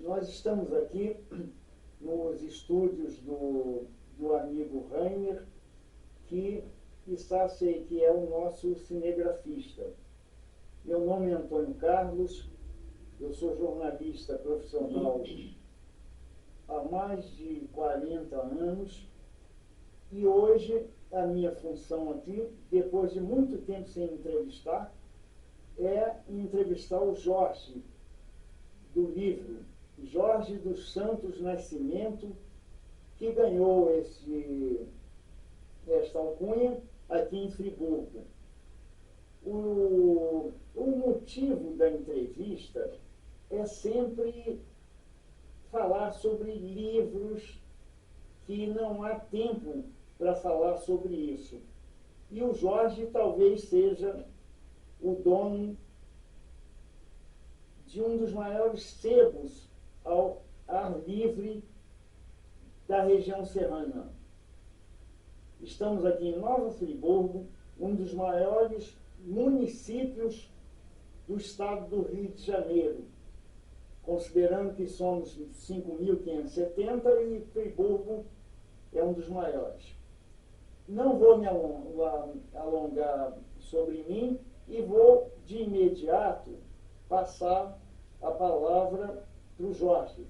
Nós estamos aqui nos estúdios do amigo Rainer, que que é o nosso cinegrafista. Meu nome é Antônio Carlos, eu sou jornalista profissional há mais de 40 anos e hoje a minha função aqui, depois de muito tempo sem entrevistar, é entrevistar o Jorge, do livro Jorge dos Santos Nascimento, que ganhou esta alcunha aqui em Friburgo. O motivo da entrevista é sempre falar sobre livros que não há tempo para falar sobre isso. E o Jorge talvez seja o dono de um dos maiores sebos ao ar livre da região serrana. Estamos aqui em Nova Friburgo, um dos maiores municípios do estado do Rio de Janeiro, considerando que somos 5.570 e Friburgo é um dos maiores. Não vou me alongar sobre mim e vou, de imediato, passar a palavra para o Jorge.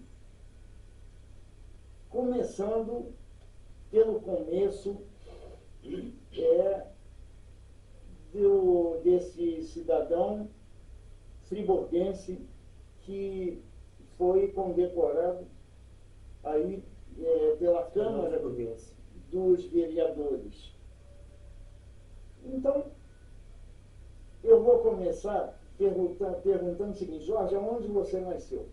Começando pelo começo desse cidadão friburguense que foi condecorado aí pela Câmara dos Vereadores. Então, eu vou começar perguntando o seguinte: Jorge, aonde você nasceu?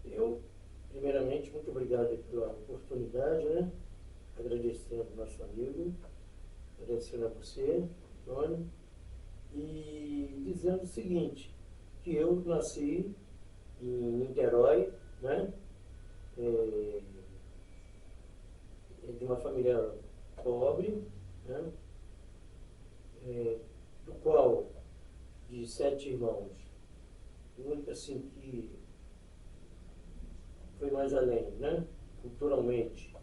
Eu, primeiramente, muito obrigado pela oportunidade, né? Agradecendo ao nosso amigo, agradecendo a você, Antônio, e dizendo o seguinte, que eu nasci em Niterói, né? De uma família pobre, né? Do qual, de 7 irmãos, o único assim que foi mais além, né? Culturalmente,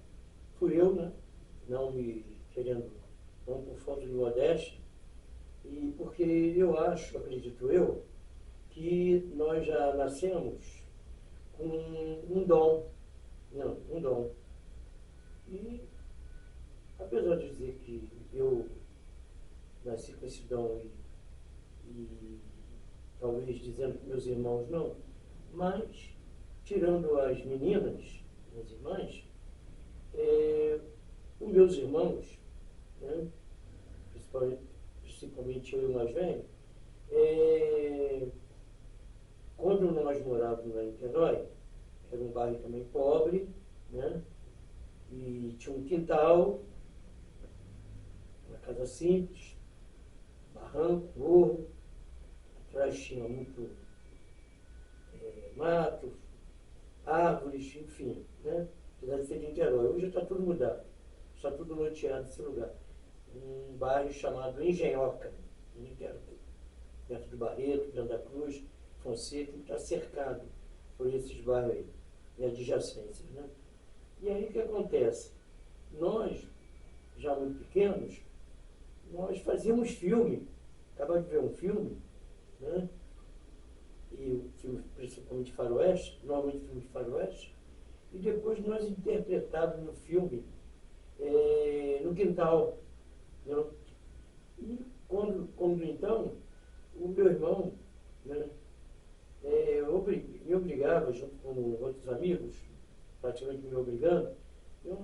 fui eu, né? Não por falta de modéstia, e porque eu acho, acredito eu, que nós já nascemos com um dom, um dom. E, apesar de dizer que eu nasci com esse dom e talvez dizendo que meus irmãos não, mas, tirando as meninas, as irmãs, os meus irmãos, né, principalmente eu e o mais velho, quando nós morávamos lá em Niterói, era um bairro também pobre, né, e tinha um quintal, uma casa simples, barranco, morro, atrás tinha muito mato, árvores, enfim, né? Apesar de ser de Niterói. Hoje está tudo mudado, está tudo loteado esse lugar. Um bairro chamado Engenhoca, em Niterói, perto do Barreto, Grande da Cruz, Fonseca, que está cercado por esses bairros aí, e adjacências, né? E aí o que acontece? Nós, já muito pequenos, nós fazíamos filme, acabava de ver um filme, né? E filme principalmente faroeste, normalmente filme de faroeste, e depois nós interpretávamos no filme no quintal. Né? E quando então, o meu irmão, né, me obrigava, junto com outros amigos, praticamente me obrigando, eu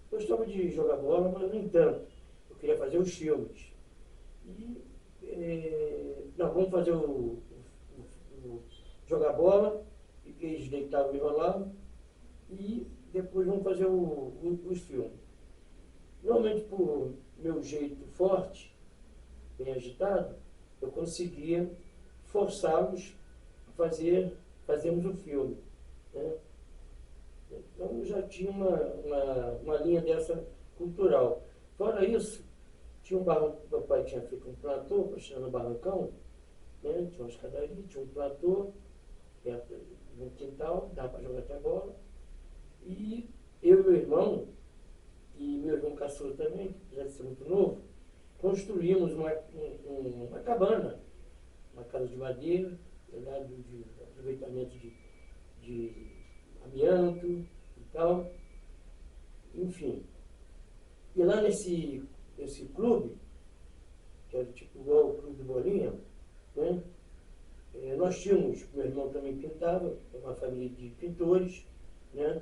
gostava de jogar bola, mas nem tanto. Eu queria fazer os filmes. E, não, vamos fazer jogar bola, e que eles deitavam e rolavam, e depois vamos fazer os filmes. Normalmente, por meu jeito forte, bem agitado, eu conseguia forçá-los a fazermos o filme. Né? Então, já tinha uma linha dessa cultural. Fora isso, tinha um barranco que meu pai tinha feito um platô para chegar no barrancão, né? Tinha uma escadaria, tinha um platô perto no quintal, dá para jogar até bola. E eu e meu irmão, e meu irmão caçula também, apesar de ser muito novo, construímos uma cabana, uma casa de madeira, de aproveitamento de amianto e tal, enfim. E lá nesse clube, que era tipo igual o Clube do Bolinha, né? Nós tínhamos, meu irmão também pintava, uma família de pintores, né?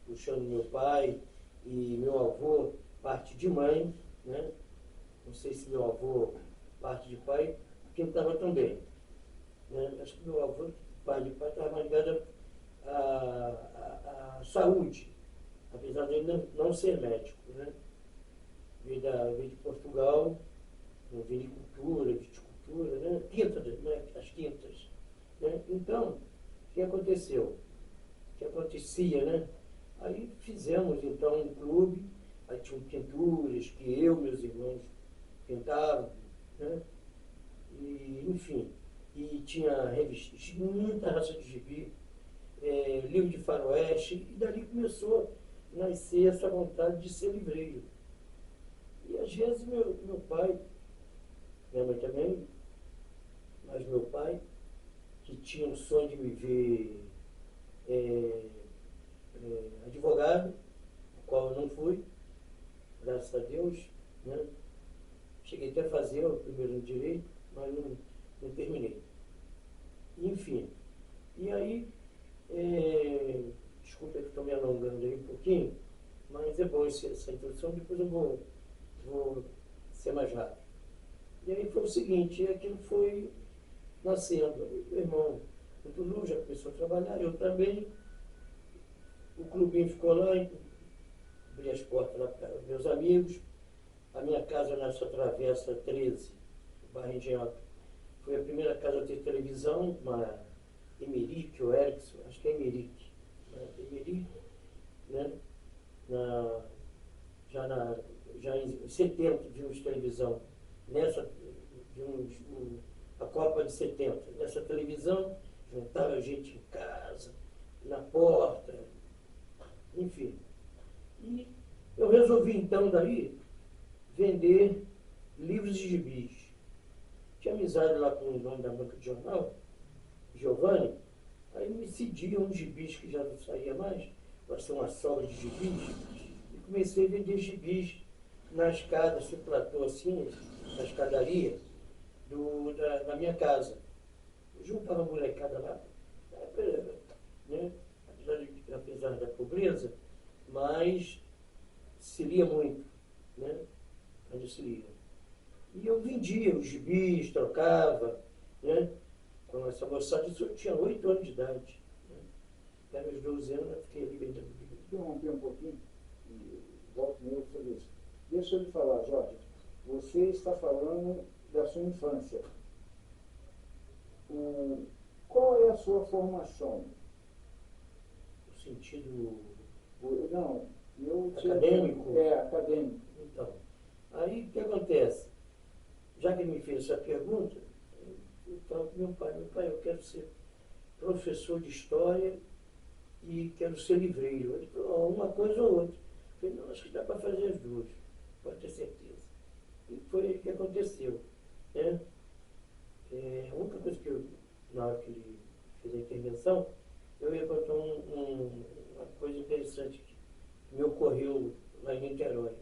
Puxando meu pai e meu avô, parte de mãe, né? Não sei se meu avô, parte de pai, pintava também. Né? Acho que meu avô, pai de pai, estava mais ligado à saúde, apesar de ele não ser médico. Né? Veio de Portugal, vinicultura, viticultura, né? Tinta, né? As tintas. Né? Então, o que aconteceu? O que acontecia, né? Aí fizemos então um clube, aí tinham pinturas que eu e meus irmãos pintavam, né? E, enfim, e tinha revistas, muita raça de gibi, livro de faroeste, e dali começou a nascer essa vontade de ser livreiro. E às vezes meu pai, minha mãe também, mas meu pai, que tinha um sonho de me ver advogado, o qual eu não fui, graças a Deus, né? Cheguei até a fazer o primeiro no direito, mas não terminei. Enfim, e aí, desculpa que estou me alongando aí um pouquinho, mas é bom essa introdução, depois eu vou ser mais rápido. E aí foi o seguinte, aquilo foi nascendo. Meu irmão, muito novo, já começou a trabalhar, eu também. O clubinho ficou lá, abri as portas lá para meus amigos. A minha casa nessa travessa 13, bairro Engenhoca, foi a primeira casa a ter televisão, uma Emerick ou Ericsson, acho que é Emerick. Emerick, né? Já em 70 vimos televisão. Vimos a Copa de 70. Nessa televisão, juntava a gente em casa, na porta, enfim. E eu resolvi então daí vender livros e gibis. Tinha amizade lá com o dono da banca de jornal, Giovanni, aí me cedia uns gibis que já não saía mais, vai ser uma sobra de gibis, e comecei a vender gibis na escada, se platô assim, na escadaria da minha casa. Eu juntava a molecada lá, né? Apesar da pobreza, mas se lia muito, né? Onde se lia. E eu vendia os gibis, trocava, né? Com essa moçada, isso eu tinha 8 anos de idade. Né? Até meus 12 anos eu fiquei ali vendendo livro. Interromper um pouquinho e volto mesmo sobre isso. Deixa eu lhe falar, Jorge, você está falando da sua infância. Qual é a sua formação? No sentido Não, eu acadêmico? Acadêmico. Então, aí o que acontece? Já que ele me fez essa pergunta, eu falo com meu pai, eu quero ser professor de história e quero ser livreiro. Ele falou, uma coisa ou outra. Eu falei, não, acho que dá para fazer as duas, pode ter certeza. E foi o que aconteceu. Né? A única coisa que eu, na hora que ele fez a intervenção, eu ia contar uma coisa interessante que me ocorreu lá em Niterói.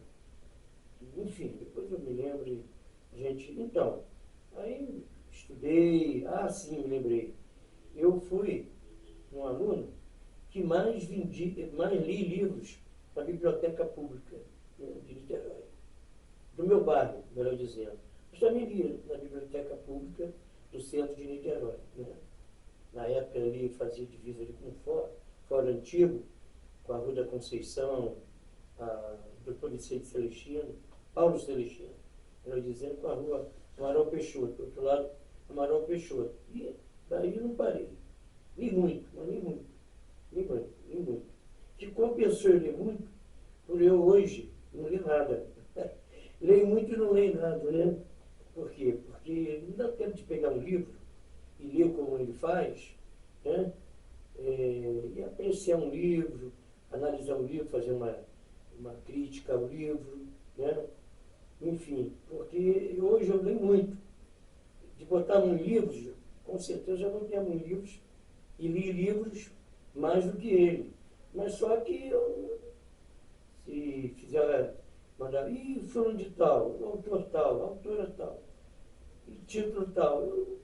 Enfim, depois eu me lembro, gente, então, aí estudei, sim, me lembrei. Eu fui um aluno que mais li livros na biblioteca pública, né, de Niterói. Do meu bairro, melhor dizendo. Mas também li na biblioteca pública do centro de Niterói. Né? Na época ali fazia divisa ali com o Fórum Antigo, com a Rua da Conceição, a Dr. Vicente Celestino, Paulo Celestino, melhor dizendo, com a Rua Amaral Peixoto, do outro lado, Amaral Peixoto. E daí eu não parei. Li muito, mas li muito. Li muito, li muito. Que compensou eu ler muito, por eu hoje não li nada. Leio muito e não leio nada, né? Por quê? Porque não dá tempo de pegar um livro e ler como ele faz, né? E apreciar um livro, analisar um livro, fazer uma crítica ao livro, né? Enfim, porque hoje eu leio muito. De botar um livro, com certeza eu botei um livros e li livros mais do que ele. Mas só que eu, se fizer, mandar, fulano de tal, autor tal, autora tal, e título tal, eu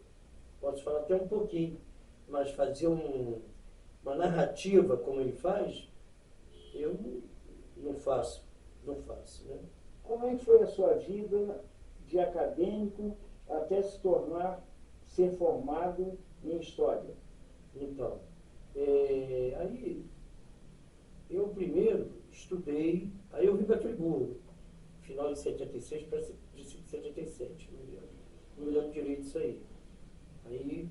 posso falar até um pouquinho, mas fazer uma narrativa como ele faz, eu não faço, não faço, né? Como é que foi a sua vida de acadêmico até ser formado em História? Então, aí eu primeiro estudei, aí eu vim para Friburgo, final de 76 para 77, não me lembro direito disso aí. Aí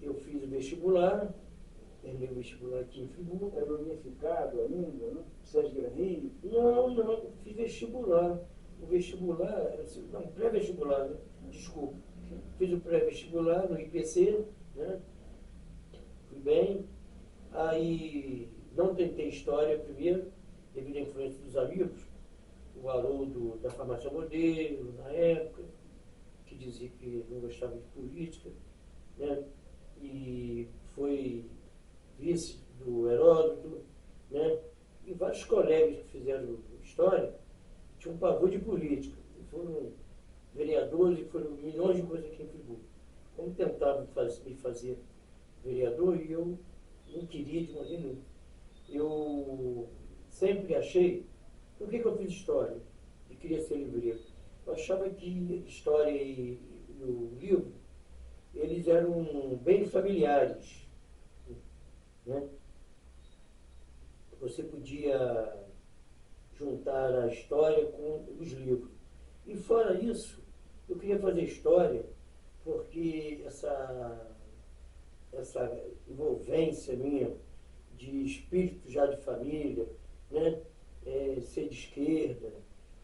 eu fiz o vestibular, terminei o vestibular aqui em Friburgo. Era unificado ainda, não? Sérgio Rio? Não, fiz vestibular. O vestibular, não, pré-vestibular, né? Desculpa. Fiz o pré-vestibular no IPC, né? Fui bem. Aí não tentei história primeiro, devido à influência dos amigos, o Haroldo da Farmácia Modelo, na época, que dizia que não gostava de política, né? E foi vice do Heródoto, né? E vários colegas que fizeram história tinham um pavor de política. Foram vereadores e foram milhões de coisas aqui em Friburgo. Como tentavam me fazer vereador, e eu não queria de maneira nenhuma. Eu sempre achei, por que eu fiz história? E queria ser livreiro. Eu achava que história e o livro, eles eram bem familiares, né? Você podia juntar a história com os livros. E fora isso, eu queria fazer história porque essa envolvência minha de espírito já de família, né? Ser de esquerda,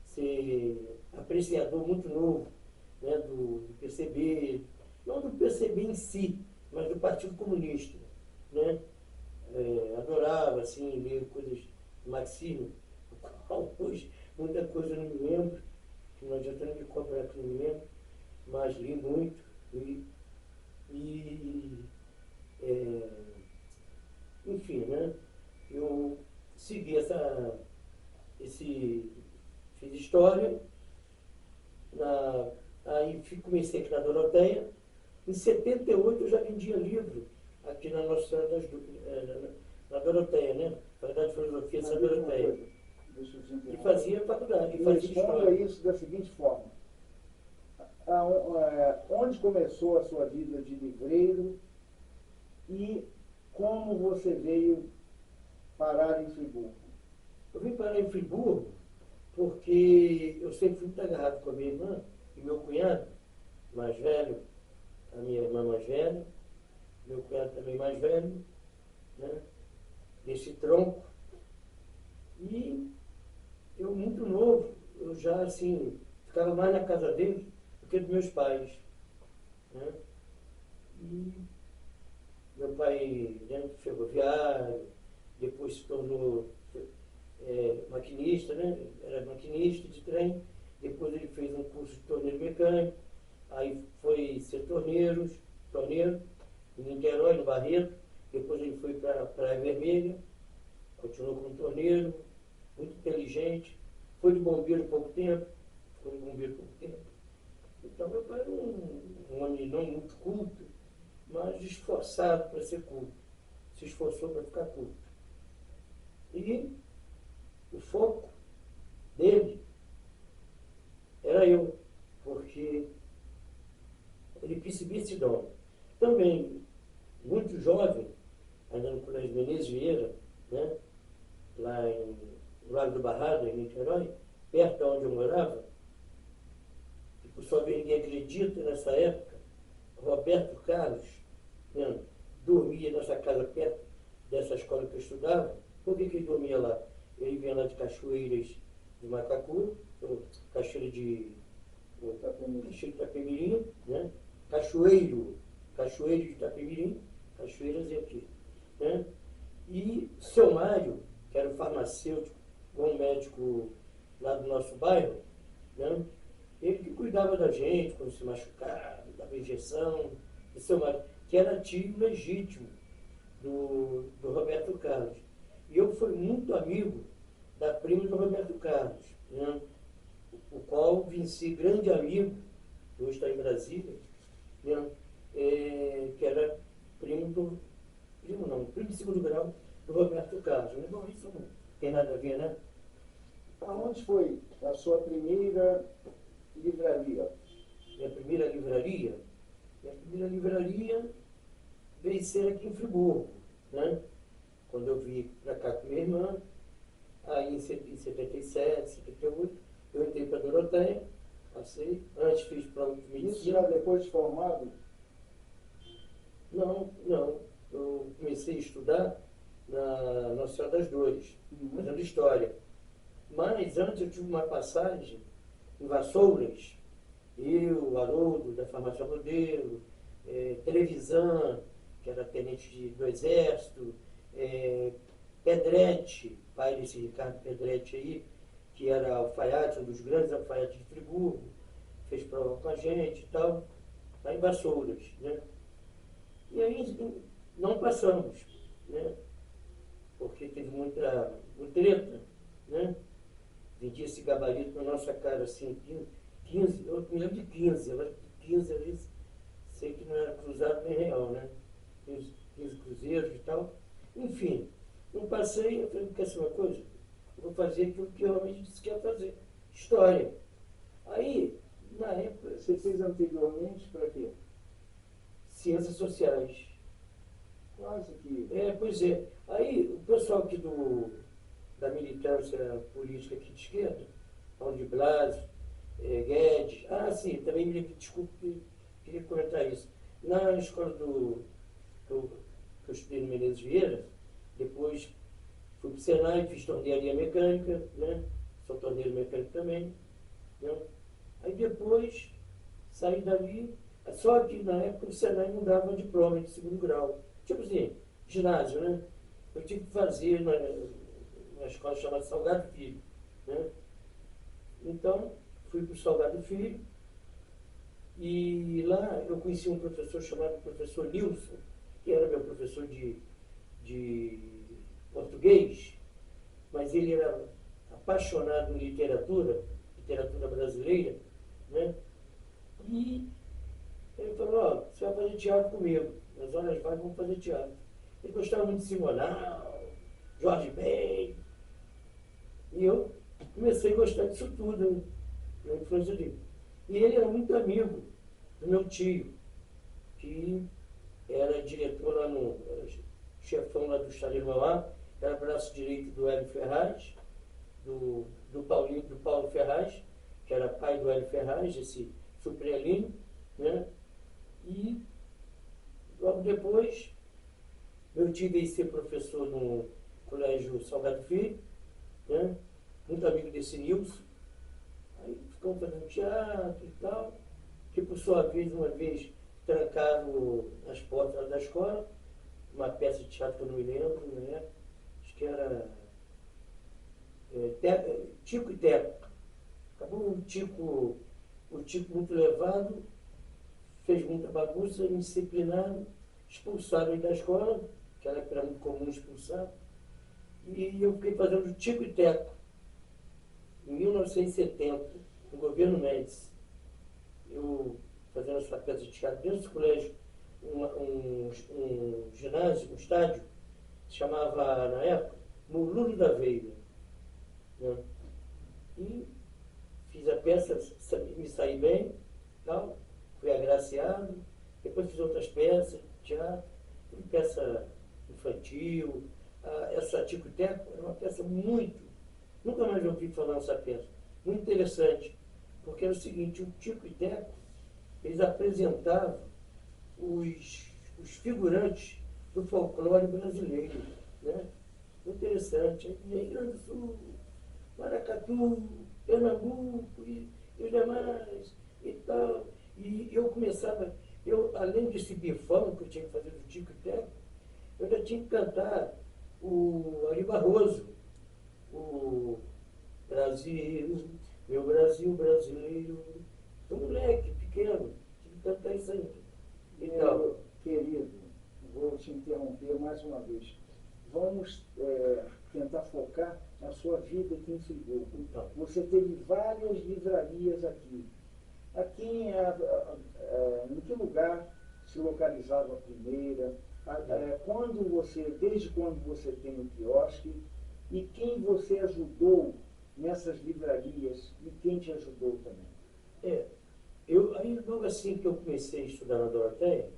ser apreciador muito novo, né? do PCB, não do PCB em si, mas do Partido Comunista, né? Adorava assim, ler coisas de marxismo, o qual hoje muita coisa eu não me lembro, que não adianta nem me cobrar que eu não me lembro, mas li muito, é, enfim, né? Eu segui fiz história, aí comecei aqui na Doroteia. Em 78 eu já vendia livro aqui na Nossa Senhora das Dúvidas, na Doroteia, né? Faculdade de Filosofia Santa Doroteia. E fazia faculdade, e fazia Responda história. isso da seguinte forma. Onde começou a sua vida de livreiro e como você veio parar em Friburgo? Eu vim parar em Friburgo porque eu sempre fui muito agarrado com a minha irmã e meu cunhado mais velho, a minha irmã mais velha, meu cunhado também mais velho, né? Desse tronco. E eu, muito novo, eu já, assim, ficava mais na casa deles do que dos meus pais, né? E meu pai, né, ferroviário, depois se tornou maquinista, né? Era maquinista de trem, depois ele fez um curso de torneiro mecânico, aí foi ser torneiro em Niterói, no Barreto, depois ele foi para a Praia Vermelha, continuou como torneiro, muito inteligente, foi de bombeiro pouco tempo, ficou de bombeiro pouco tempo. Então meu pai era um homem não muito culto, mas esforçado para ser culto, se esforçou para ficar culto. E o foco dele era eu, porque ele percebia esse dom. Também, muito jovem, ainda no Colégio Menezes Vieira, né, lá no Lago do Barrado, em Niterói, perto de onde eu morava, e por sua vez ninguém acredita nessa época, Roberto Carlos, né, dormia nessa casa perto dessa escola que eu estudava. Por que ele dormia lá? Ele vinha lá de Cachoeiras de Macacu, Cachoeira de Itapemirim, né? Cachoeiro de Itapemirim, Cachoeiras e aqui. Né? E seu Mário, que era o farmacêutico, bom médico lá do nosso bairro, né? Ele que cuidava da gente quando se machucava, dava injeção, e seu Mário, que era tio legítimo do Roberto Carlos. E eu fui muito amigo da prima do Roberto Carlos, né? O qual venci grande amigo, que hoje está em Brasília, né? Que era primo de segundo grau do Roberto Carlos. Né? Bom, isso não tem nada a ver, né? Aonde foi a sua primeira livraria? Minha primeira livraria? Minha primeira livraria veio ser aqui em Friburgo, né? Quando eu vim para cá com minha irmã, aí em 77, 78, eu entrei para Doroteia, passei, antes fiz prova de medicina. Isso já depois de formado? Não, eu comecei a estudar na Nossa Senhora das Dores, fazendo história. Mas antes eu tive uma passagem em Vassouras, eu, Haroldo, da Farmácia Modelo, Televisão, que era tenente do Exército, Pedretti, pai desse Ricardo Pedretti aí, que era alfaiate, um dos grandes alfaiates de Friburgo, fez prova com a gente e tal, lá em Vassouras, né? E aí não passamos, né? Porque teve muita treta, né? Vendia esse gabarito na nossa cara, assim, 15, eu me lembro de 15, eu acho que 15 ali, sei que não era cruzado nem real, né? 15 cruzeiros e tal. Enfim, não passei, eu falei, quer ser uma coisa? Eu vou fazer aquilo que eu realmente disse que ia fazer, história. Aí, na época... Você fez anteriormente para quê? Ciências sociais. Quase que... Pois é. Aí, o pessoal aqui da militância política aqui de esquerda, Paulo de Blasio, Guedes... Ah, sim, também me lembro, desculpe, queria comentar isso. Na escola que eu estudei no Menezes Vieira, depois fui para o Senai, fiz tornearia mecânica, né? Sou torneiro mecânico também, né? Aí depois saí dali, só que na época o Senai não dava diploma de segundo grau. Tipo assim, ginásio, né? Eu tive que fazer uma escola chamada Salgado Filho, né? Então, fui para o Salgado Filho e lá eu conheci um professor chamado professor Nilson, que era meu professor de português, mas ele era apaixonado em literatura brasileira, né? E ele falou, ó, você vai fazer teatro comigo, nas horas vagas vamos fazer teatro. Ele gostava muito de Simonal, Jorge Ben, e eu comecei a gostar disso tudo, na influência dele. E ele era muito amigo do meu tio, que era diretor lá era chefão lá do Estaleiro Mauá, era braço direito do Hélio Ferraz, do Paulo Ferraz, que era pai do Hélio Ferraz, esse suprelino, né? E logo depois meu tio veio ser professor no Colégio Salgado Filho, né? Muito amigo desse Nilson. Aí ficamos fazendo teatro e tal, que por sua vez, uma vez, trancaram as portas da escola, uma peça de teatro que eu não me lembro, né? Acho que era Tico e Teco. Acabou o Tico muito levado, fez muita bagunça, indisciplinado, expulsaram ele da escola, que era muito comum expulsar, e eu fiquei fazendo Tico e Teco, em 1970, no governo Médici. Eu fazendo essa peça de teatro dentro do colégio, um ginásio, um estádio, se chamava, na época, Mululo da Veiga, né? E fiz a peça, me saí bem, tal, fui agraciado, depois fiz outras peças, teatro, peça infantil, essa Tico e Teco era uma peça nunca mais ouvi falar nessa peça, muito interessante, porque era o seguinte, o Tico e Teco, eles apresentavam os figurantes do folclore brasileiro, né? Muito interessante. Rio Grande do Sul, Maracatu, Pernambuco e os demais e tal. E eu começava, Eu, além desse bifão que eu tinha que fazer do Tico e Teco, eu ainda tinha que cantar o Ari Barroso, o Brasil, meu Brasil brasileiro. Um moleque pequeno, tinha que cantar isso ainda. Então, Meu querido, vou te interromper mais uma vez. Vamos tentar focar na sua vida aqui em Friburgo. Então. Você teve várias livrarias aqui. Aqui em que lugar se localizava a primeira? Desde quando você tem o quiosque? E quem você ajudou nessas livrarias e quem te ajudou também? Aí logo assim que eu comecei a estudar na Doroteia,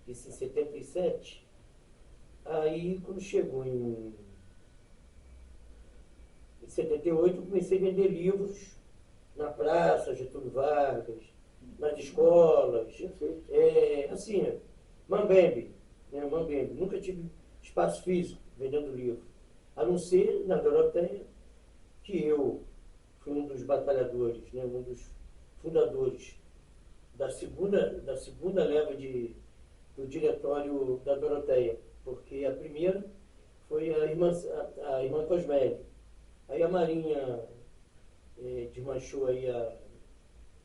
isso em 77, aí quando chegou em 78, eu comecei a vender livros na praça, Getúlio Vargas, nas escolas, assim, Mambembe, né, Mambembe. Nunca tive espaço físico vendendo livro, a não ser na Doroteia, que eu fui um dos batalhadores, né, um dos fundadores da segunda leva do diretório da Doroteia, porque a primeira foi a irmã Cosmélia. Aí a Marinha desmanchou aí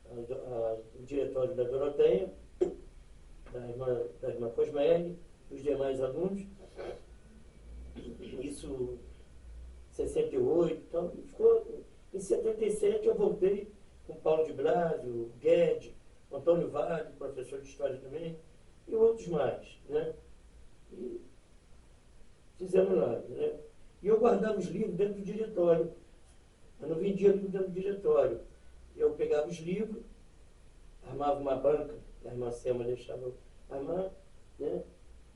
o diretório da Doroteia, da irmã Cosmélia, os demais alunos. Isso em 68, então ficou. Em 77 eu voltei com Paulo de Blasio, Guedes, Antônio Vale, professor de História também, e outros mais, né? E fizemos lá, né? E eu guardava os livros dentro do diretório. Eu não vendia livro dentro do diretório. Eu pegava os livros, armava uma banca, a irmã Selma deixava armar, né?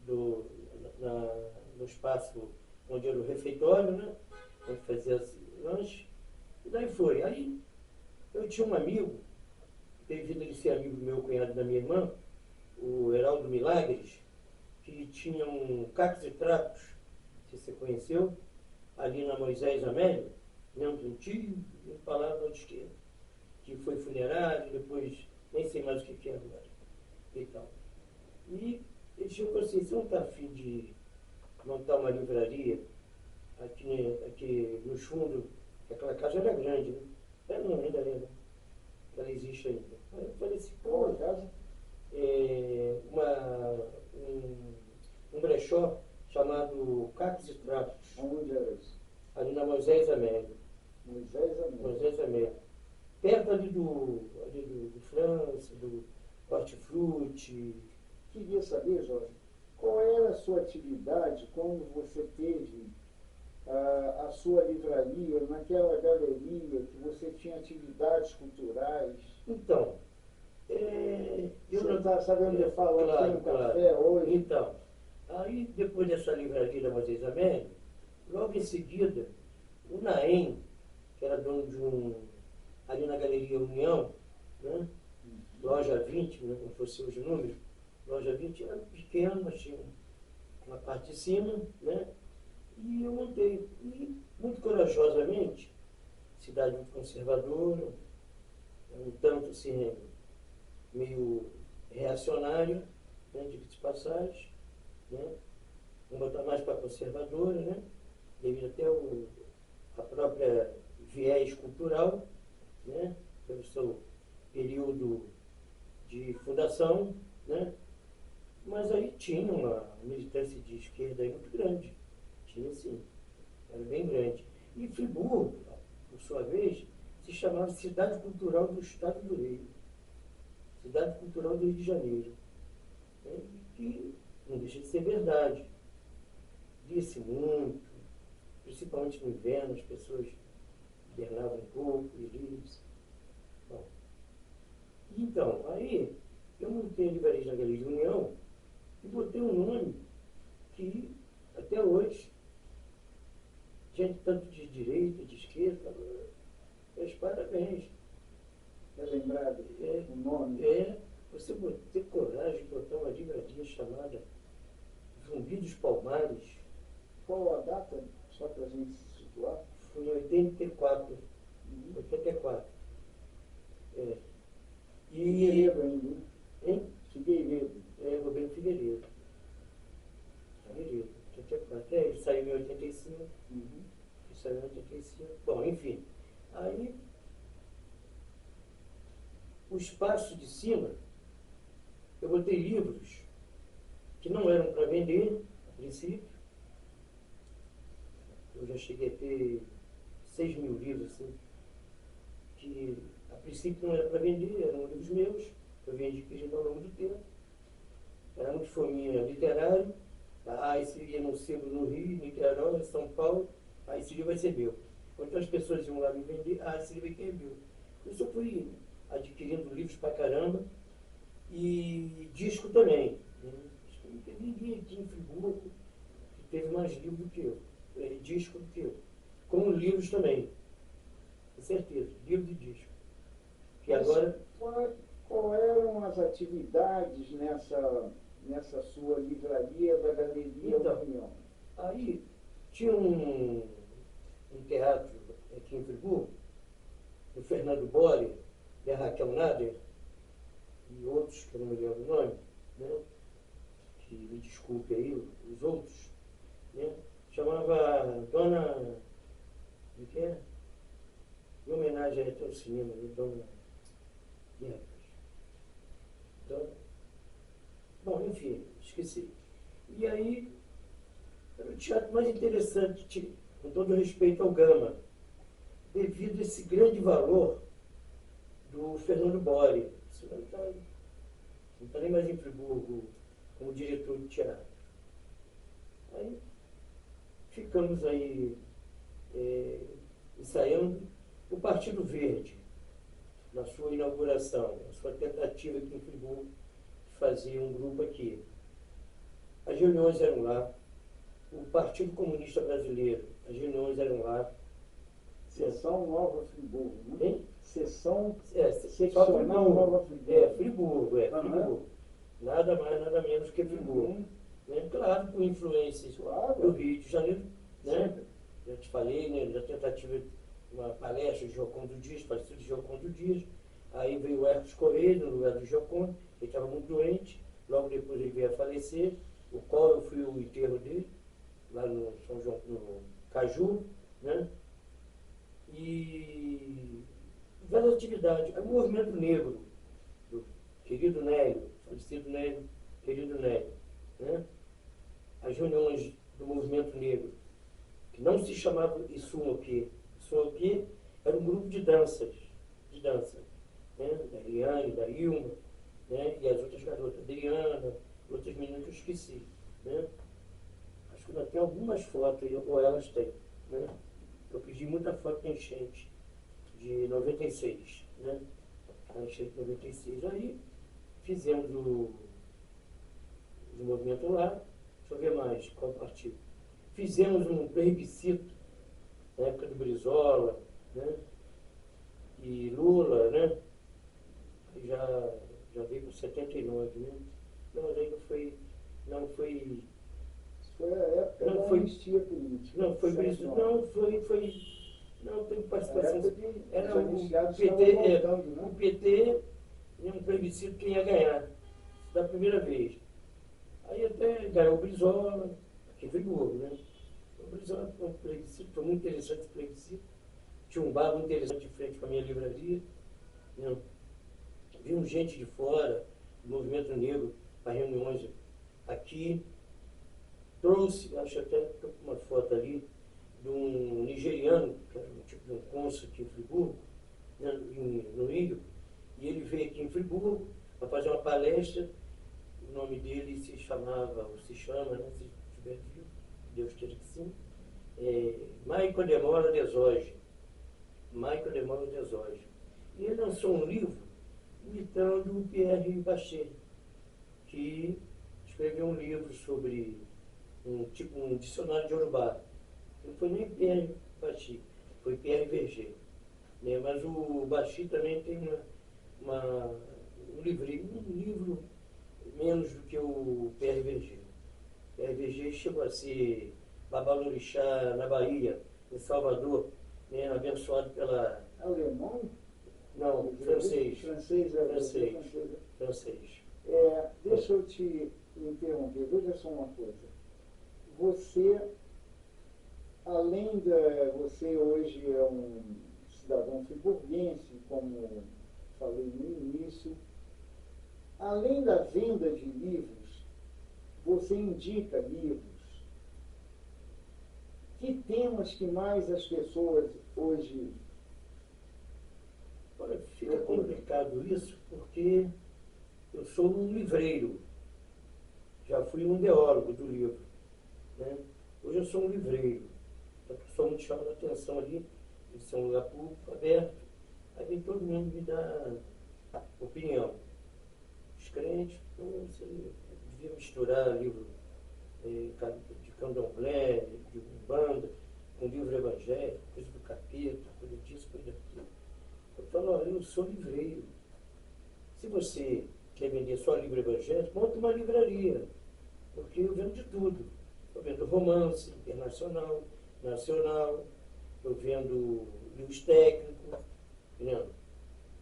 No espaço onde era o refeitório, né? Onde fazia lanche. E daí foi. Aí eu tinha um amigo, devido a ele ser amigo do meu cunhado e da minha irmã, o Heraldo Milagres, que tinha um Cacos e Trapos, se você conheceu, ali na Moisés Amélio, dentro de um tio, e falava à esquerda, que foi funerário, depois nem sei mais o que é agora. E tal. E ele chegou assim, você não está afim de montar uma livraria aqui nos fundos, aquela casa era grande, né? Não, ainda é, ela existe ainda. Aí eu falei assim, pô, Qual a casa? Um brechó chamado Cacos e Trapos, Onde era isso? ali na Moisés Amélio. Moisés Amém. Moisés Amélio. Perto ali do França, do Hortifruti. Queria saber, Jorge, qual era a sua atividade quando você teve a sua livraria, naquela galeria, que você tinha atividades culturais? Então, eu Você não está sabendo me falar claro, tem um claro. café hoje? Então, aí depois dessa livraria da Moisés Amélio, logo em seguida, o Naem, que era dono de ali na Galeria União, né? Loja 20, né, como fosse hoje o número, loja 20 era pequeno, mas tinha uma parte de cima, né? E eu montei. E, muito corajosamente, cidade muito conservadora, um tanto assim, meio reacionária, né, de passagem, né? Vamos botar mais para conservadora, né? Devido até a própria viés cultural, né? Pelo seu período de fundação, né? Mas aí tinha uma militância de esquerda aí muito grande. Tinha sim, era bem grande. E Friburgo, por sua vez, se chamava Cidade Cultural do Estado do Rio. Cidade Cultural do Rio de Janeiro. Né? Que não deixa de ser verdade. Via-se muito, principalmente no inverno, as pessoas hibernavam um pouco, livres. Bom, então, aí eu montei a livraria na Galeria de União e botei um nome que até hoje, gente tanto de direita, de esquerda, meus parabéns. É lembrado o nome? Você ter coragem de botar uma livraria chamada Zumbi dos Palmares. Qual a data? Só para a gente se situar. Foi em 84. 84. Fiquei vivo ainda, hein? Hein? Fiquei até, ele saiu em 85. Uhum. Ele saiu em 85. Bom, enfim. Aí, o espaço de cima, eu botei livros que não eram para vender, a princípio. Eu já cheguei a ter 6.000 livros, assim, que a princípio não era para vender, eram livros meus, que eu venho adquirindo ao longo do tempo. Era muito fominha literário. Esse ia no sebo no Rio, Niterói, São Paulo, esse livro vai ser meu. Outras pessoas iam lá me vender, esse livro aqui é meu. Por isso eu fui adquirindo livros pra caramba e disco também. Né? Acho que não tem ninguém aqui em Friburgo que teve mais livro do que eu, disco do que eu. Como livros também, com certeza, livro e disco. Que Mas agora... qual eram as atividades nessa sua livraria da Galeria Então, União? aí tinha um teatro aqui em Friburgo, do Fernando Bore, da Raquel Nader, e outros, que eu não me lembro o nome, né? Que me desculpe aí, os outros, né? Chamava Dona... Como que é? Em homenagem até ao cinema, né? Dona... Dona... Bom, enfim, esqueci. E aí, era o teatro mais interessante, com todo respeito ao Gama, devido a esse grande valor do Fernando Bore. Isso não está nem mais em Friburgo como diretor de teatro. Aí ficamos aí ensaiando o Partido Verde, na sua inauguração, na sua tentativa aqui em Friburgo de fazer um grupo aqui. As reuniões eram lá, o Partido Comunista Brasileiro, as reuniões eram lá. Seção Nova Friburgo, né? Hein? Seção Seccional Seccional Nova Friburgo. Friburgo, Friburgo. Nada mais, nada menos que Friburgo. Uhum. Né? Claro, com influências Claro. do Rio de Janeiro, né? Sim. Já te falei, né? Da tentativa de uma palestra de Giocondo Dias, parecido de Giocondo Dias. Aí veio o Hermes Correia no lugar do Giocondo, ele estava muito doente, logo depois ele veio a falecer, o qual eu fui o enterro dele, lá no São João, no Caju, né? E várias atividades. Aí o movimento negro, do querido Nélio, falecido Nélio, querido Nélio, né? As reuniões do movimento negro, que não se chamava Issumoquê. Issumoquê era um grupo de dança, né? Da Eliane, da Ilma, né? E as outras garotas, Adriana, outras meninas que eu esqueci, né? Acho que ainda tem algumas fotos, ou elas têm, né? Eu pedi muita foto da enchente de 96, né? A enchente de 96. Aí fizemos o movimento lá. Deixa eu ver mais qual partido. Fizemos um plebiscito na época do Brizola, né? E Lula, né? Aí já veio com 79, né? Não, mas aí não foi. Foi a época da anistia política. Não, foi isso. Não, teve participação. Era o PT, voltando, né? o PT em um plebiscito quem ia ganhar, da primeira vez. Aí até ganhou o Brizola, aqui em Friburgo, né? O Brizola foi um plebiscito, foi muito interessante esse plebiscito. Tinha um bar muito interessante de frente com a minha livraria. Né? Viu gente de fora, do movimento negro, para reuniões aqui. Trouxe, acho até estou com uma foto ali, de um nigeriano, que era um tipo de um cônsul aqui em Friburgo, né, no Rio, e ele veio aqui em Friburgo para fazer uma palestra. O nome dele se chamava, ou se chama, né, se estiver vivo, Deus queira que sim, Maico Demora Desoge. Maico Demora Desoge. E ele lançou um livro imitando o Pierre Bachelet, que escreveu um livro sobre um dicionário de Yorubá. Não foi nem Pierre Bachelet, foi Pierre Verger. Né? Mas o Bachelet também tem um livro menos do que o Pierre Verger. Pierre Verger chegou a ser babalorixá na Bahia, em Salvador, né? Abençoado pela... Alemão? Não, francês. Francês. Deixa eu te interromper, veja só uma coisa. você, você hoje é um cidadão friburguense, como falei no início, além da venda de livros, você indica livros. Que temas que mais as pessoas hoje... Olha, fica complicado isso, porque eu sou um livreiro, já fui um ideólogo do livro, né? Hoje eu sou um livreiro, a pessoa me chama a atenção ali, isso é um lugar público, aberto, aí vem todo mundo me dá opinião. Os crentes, você devia misturar livro de candomblé, de umbanda, com livro evangélico, coisa do capeta, coisa disso, coisa daquilo. Eu falo, olha, eu sou livreiro. Se você quer vender só livro evangélico, monta uma livraria, porque eu vendo de tudo. Eu vendo romance internacional, nacional, eu vendo livros técnicos, entendeu?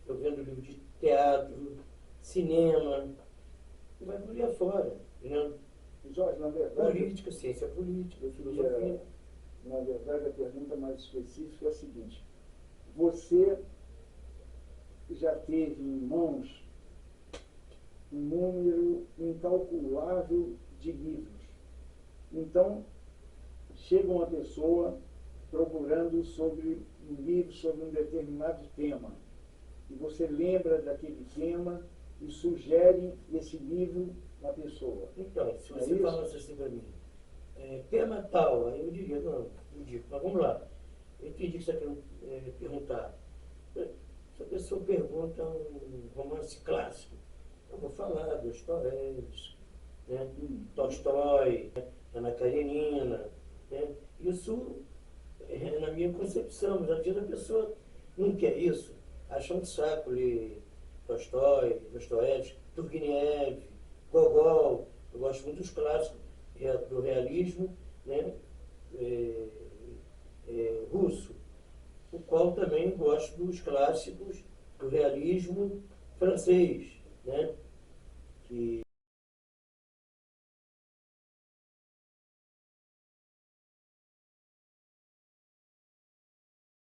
Eu vendo livro de teatro, cinema, e vai por aí afora, entendeu? Jorge, na verdade... Política, ciência política, filosofia. Na verdade, a pergunta mais específica é a seguinte: você já teve em mãos um número incalculável de livros. Então, chega uma pessoa procurando sobre um livro sobre um determinado tema, e você lembra daquele tema e sugere esse livro à pessoa. Então, se você falasse assim para mim, tema tal, aí eu diria, não digo, mas vamos lá. Eu entendi que você quer perguntar. Se a pessoa pergunta um romance clássico, eu vou falar Dostoiévski, né? Tolstói, Ana Karenina, né? Isso é na minha concepção, mas às vezes a pessoa não quer isso, acha um saco ler Tolstói, Dostoiévski, Turgenev, Gogol. Eu gosto muito dos clássicos do realismo, né? Russo, o qual também gosto dos clássicos do realismo francês, né? Que